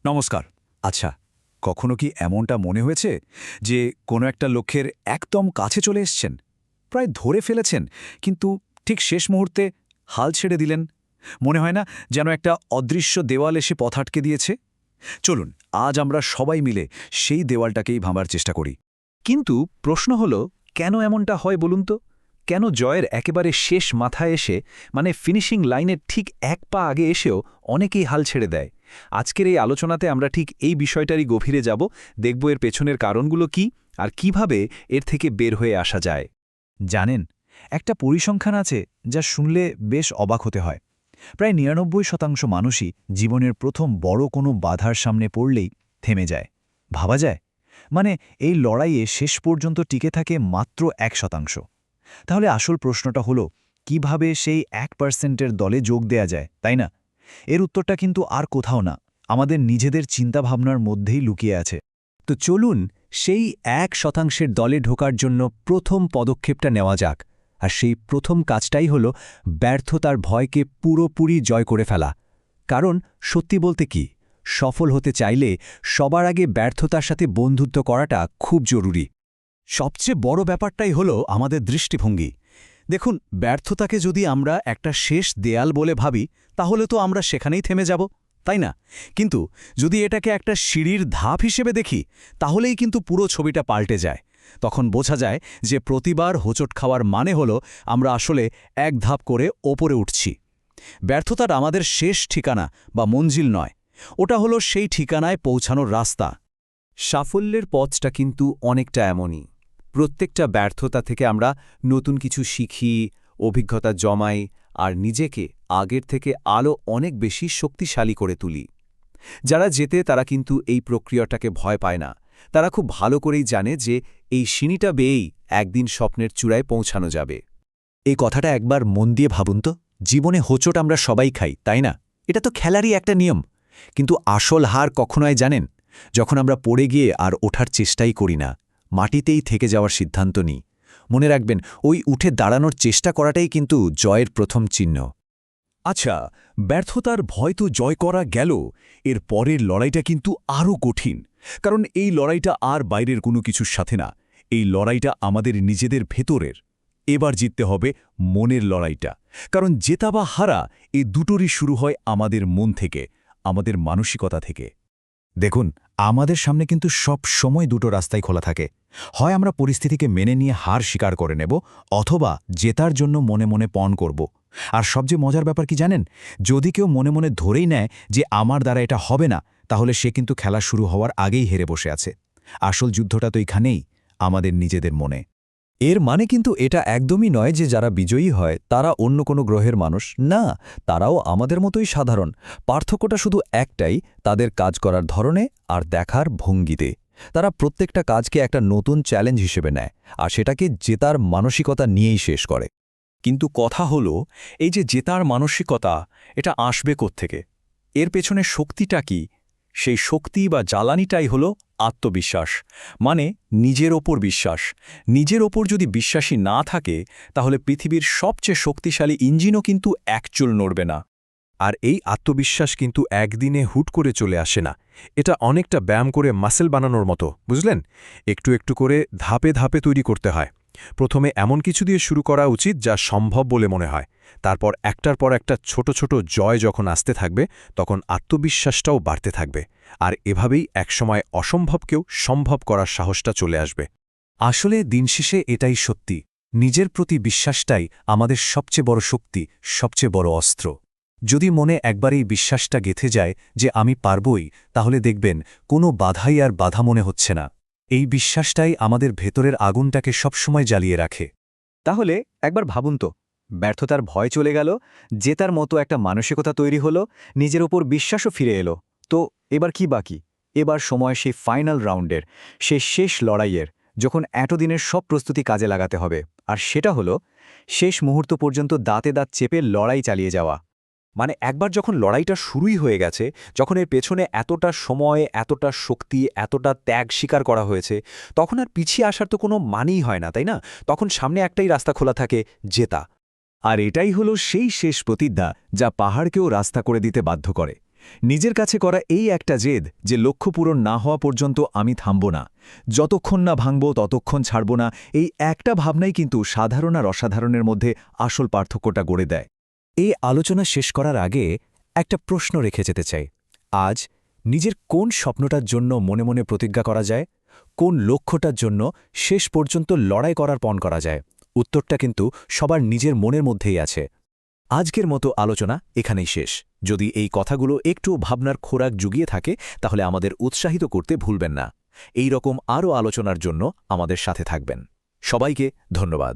নমস্কার। আচ্ছা, কখনো কি এমনটা মনে হয়েছে যে কোনো একটা লক্ষ্যের একদম কাছে চলে এসছেন, প্রায় ধরে ফেলেছেন, কিন্তু ঠিক শেষ মুহূর্তে হাল ছেড়ে দিলেন? মনে হয় না যেন একটা অদৃশ্য দেওয়াল এসে পথ আটকে দিয়েছে? চলুন আজ আমরা সবাই মিলে সেই দেওয়ালটাকেই ভাঙার চেষ্টা করি। কিন্তু প্রশ্ন হল, কেন এমনটা হয় বলুন তো? কেন জয়ের একেবারে শেষ মাথায় এসে, মানে ফিনিশিং লাইনের ঠিক এক পা আগে এসেও অনেকেই হাল ছেড়ে দেয়? আজকের এই আলোচনাতে আমরা ঠিক এই বিষয়টারই গভীরে যাব, দেখব এর পেছনের কারণগুলো কি আর কিভাবে এর থেকে বের হয়ে আসা যায়। জানেন, একটা পরিসংখ্যান আছে যা শুনলে বেশ অবাক হতে হয়। প্রায় ৯৯% মানুষই জীবনের প্রথম বড় কোনো বাধার সামনে পড়লেই থেমে যায়। ভাবা যায়, মানে এই লড়াইয়ে শেষ পর্যন্ত টিকে থাকে মাত্র ১%। তাহলে আসল প্রশ্নটা হলো, কিভাবে সেই ১%-এর দলে যোগ দেয়া যায়, তাই না? এর উত্তরটা কিন্তু আর কোথাও না, আমাদের নিজেদের চিন্তাভাবনার মধ্যেই লুকিয়ে আছে। তো চলুন সেই ১%-এর দলে ঢোকার জন্য প্রথম পদক্ষেপটা নেওয়া যাক। আর সেই প্রথম কাজটাই হল ব্যর্থতার ভয়কে পুরোপুরি জয় করে ফেলা। কারণ সত্যি বলতে কি, সফল হতে চাইলে সবার আগে ব্যর্থতার সাথে বন্ধুত্ব করাটা খুব জরুরি। সবচেয়ে বড় ব্যাপারটাই হলো আমাদের দৃষ্টিভঙ্গি। দেখুন, ব্যর্থতাকে যদি আমরা একটা শেষ দেয়াল বলে ভাবি, তাহলে তো আমরা সেখানেই থেমে যাব, তাই না? কিন্তু যদি এটাকে একটা সিঁড়ির ধাপ হিসেবে দেখি, তাহলেই কিন্তু পুরো ছবিটা পাল্টে যায়। তখন বোঝা যায় যে প্রতিবার হোঁচট খাওয়ার মানে হলো আমরা আসলে এক ধাপ করে ওপরে উঠছি। ব্যর্থতার আমাদের শেষ ঠিকানা বা মঞ্জিল নয়, ওটা হলো সেই ঠিকানায় পৌঁছানোর রাস্তা। সাফল্যের পথটা কিন্তু অনেকটা এমনই। প্রত্যেকটা ব্যর্থতা থেকে আমরা নতুন কিছু শিখি, অভিজ্ঞতা জমাই আর নিজেকে আগের থেকে আরও অনেক বেশি শক্তিশালী করে তুলি। যারা জেতে তারা কিন্তু এই প্রক্রিয়াটাকে ভয় পায় না। তারা খুব ভালো করেই জানে যে এই সিঁড়িটা বেয়েই একদিন স্বপ্নের চূড়ায় পৌঁছানো যাবে। এই কথাটা একবার মন দিয়ে ভাবুন তো। জীবনে হোঁচট আমরা সবাই খাই, তাই না? এটা তো খেলারই একটা নিয়ম। কিন্তু আসল হার কখন হয় জানেন? যখন আমরা পড়ে গিয়ে আর ওঠার চেষ্টাই করি না, মাটিতেই থেকে যাওয়ার সিদ্ধান্ত নিই। মনে রাখবেন, ওই উঠে দাঁড়ানোর চেষ্টা করাটাই কিন্তু জয়ের প্রথম চিহ্ন। আচ্ছা, ব্যর্থতার ভয় তো জয় করা গেল, এর পরের লড়াইটা কিন্তু আরও কঠিন। কারণ এই লড়াইটা আর বাইরের কোনো কিছুর সাথে না, এই লড়াইটা আমাদের নিজেদের ভেতরের। এবার জিততে হবে মনের লড়াইটা। কারণ জেতা বা হারা, এই দুটোরই শুরু হয় আমাদের মন থেকে, আমাদের মানসিকতা থেকে। দেখুন, আমাদের সামনে কিন্তু সব সময় দুটো রাস্তাই খোলা থাকে। হয় আমরা পরিস্থিতিকে মেনে নিয়ে হার স্বীকার করে নেব, অথবা জেতার জন্য মনে মনে পণ করব। আর সবচেয়ে মজার ব্যাপার কি জানেন? যদি কেউ মনে মনে ধরেই নেয় যে আমার দ্বারা এটা হবে না, তাহলে সে কিন্তু খেলা শুরু হওয়ার আগেই হেরে বসে আছে। আসল যুদ্ধটা তো এখানেই, আমাদের নিজেদের মনে। এর মানে কিন্তু এটা একদমই নয় যে যারা বিজয়ী হয় তারা অন্য কোনো গ্রহের মানুষ না, তারাও আমাদের মতোই সাধারণ। পার্থক্যটা শুধু একটাই, তাদের কাজ করার ধরনে আর দেখার ভঙ্গিতে। তারা প্রত্যেকটা কাজকে একটা নতুন চ্যালেঞ্জ হিসেবে নেয়, আর সেটাকে জেতার মানসিকতা নিয়েই শেষ করে। কিন্তু কথা হলো, এই যে জেতার মানসিকতা, এটা আসবে কোত্থেকে? এর পেছনে শক্তিটা কি? সেই শক্তি বা জ্বালানিটাই হলো আত্মবিশ্বাস, মানে নিজের ওপর বিশ্বাস। নিজের ওপর যদি বিশ্বাসী না থাকে, তাহলে পৃথিবীর সবচেয়ে শক্তিশালী ইঞ্জিনও কিন্তু একচুল নড়বে না। আর এই আত্মবিশ্বাস কিন্তু একদিনে হুট করে চলে আসে না। এটা অনেকটা ব্যায়াম করে মাসেল বানানোর মতো, বুঝলেন? একটু একটু করে ধাপে ধাপে তৈরি করতে হয়। প্রথমে এমন কিছু দিয়ে শুরু করা উচিত যা সম্ভব বলে মনে হয়। তারপর একটার পর একটা ছোট ছোট জয় যখন আসতে থাকবে, তখন আত্মবিশ্বাসটাও বাড়তে থাকবে। আর এভাবেই একসময় অসম্ভবকেও সম্ভব করার সাহসটা চলে আসবে। আসলে দিন শেষে এটাই সত্যি, নিজের প্রতি বিশ্বাসটাই আমাদের সবচেয়ে বড় শক্তি, সবচেয়ে বড় অস্ত্র। যদি মনে একবার এই বিশ্বাসটা গেঁথে যায় যে আমি পারবই, তাহলে দেখবেন কোনো বাধাই আর বাধা মনে হচ্ছে না। এই বিশ্বাসটাই আমাদের ভেতরের আগুনটাকে সবসময় জ্বালিয়ে রাখে। তাহলে একবার ভাবুন তো, ব্যর্থতার ভয় চলে গেল, জেতার মতো একটা মানসিকতা তৈরি হলো, নিজের ওপর বিশ্বাসও ফিরে এলো। তো এবার কি বাকি? এবার সময় সেই ফাইনাল রাউন্ডের, সেই শেষ লড়াইয়ের, যখন এতদিনের সব প্রস্তুতি কাজে লাগাতে হবে। আর সেটা হলো শেষ মুহূর্ত পর্যন্ত দাঁতে দাঁত চেপে লড়াই চালিয়ে যাওয়া। মানে একবার যখন লড়াইটা শুরুই হয়ে গেছে, যখন এর পেছনে এতটা সময়, এতটা শক্তি, এতটা ত্যাগ স্বীকার করা হয়েছে, তখন আর পিছিয়ে আসার তো কোনো মানেই হয় না, তাই না? তখন সামনে একটাই রাস্তা খোলা থাকে, জেতা। আর এটাই হলো সেই শেষ প্রতিজ্ঞা যা পাহাড়কেও রাস্তা করে দিতে বাধ্য করে। নিজের কাছে করা এই একটা জেদ যে লক্ষ্য পূরণ না হওয়া পর্যন্ত আমি থামব না, যতক্ষণ না ভাঙব ততক্ষণ ছাড়ব না, এই একটা ভাবনাই কিন্তু সাধারণ আর অসাধারণের মধ্যে আসল পার্থক্যটা গড়ে দেয়। এই আলোচনা শেষ করার আগে একটা প্রশ্ন রেখে যেতে চাই। আজ নিজের কোন স্বপ্নটার জন্য মনে মনে প্রতিজ্ঞা করা যায়, কোন লক্ষ্যটার জন্য শেষ পর্যন্ত লড়াই করার পণ করা যায়? উত্তরটা কিন্তু সবার নিজের মনের মধ্যেই আছে। আজকের মতো আলোচনা এখানেই শেষ। যদি এই কথাগুলো একটু ভাবনার খোরাক জুগিয়ে থাকে তাহলে আমাদের উৎসাহিত করতে ভুলবেন না। এই রকম আরও আলোচনার জন্য আমাদের সাথে থাকবেন। সবাইকে ধন্যবাদ।